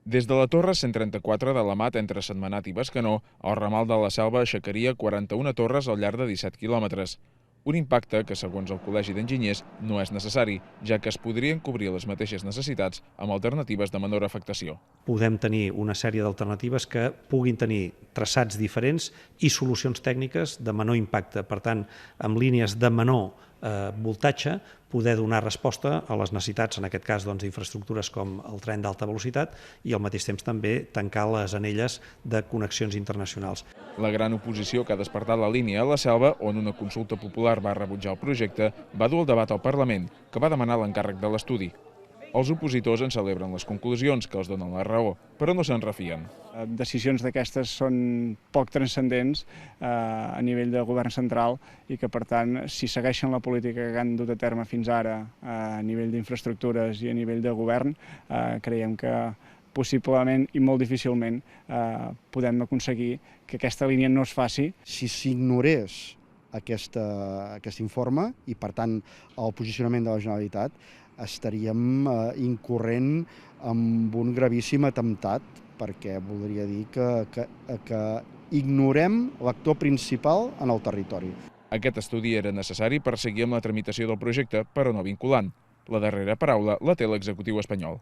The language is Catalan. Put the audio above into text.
Des de la Torre 134 de l'Amat entre Sentmenat i Bescanó, el ramal de la Selva aixecaria 41 torres al llarg de 17 quilòmetres. Un impacte que, segons el Col·legi d'Enginyers, no és necessari, ja que es podrien cobrir les mateixes necessitats amb alternatives de menor afectació. Podem tenir una sèrie d'alternatives que puguin tenir traçats diferents i solucions tècniques de menor impacte. Per tant, amb línies de menor voltatge, poder donar resposta a les necessitats, en aquest cas d'infraestructures com el tren d'alta velocitat i al mateix temps també tancar les anelles de connexions internacionals. La gran oposició que ha despertat la línia a la Selva, on una consulta popular va rebutjar el projecte, va dur el debat al Parlament, que va demanar l'encàrrec de l'estudi. Els opositors en celebren les conclusions, que els donen la raó, però no se'n refien. Decisions d'aquestes són poc transcendents a nivell de govern central i que, per tant, si segueixen la política que han dut a terme fins ara a nivell d'infraestructures i a nivell de govern, creiem que possiblement i molt difícilment podem aconseguir que aquesta línia no es faci. Si s'ignorés aquest informe i, per tant, el posicionament de la Generalitat, estaríem incorrent en un gravíssim atemptat, perquè voldria dir que ignorem l'actor principal en el territori. Aquest estudi era necessari per seguir amb la tramitació del projecte, però no vinculant. La darrera paraula la té l'executiu espanyol.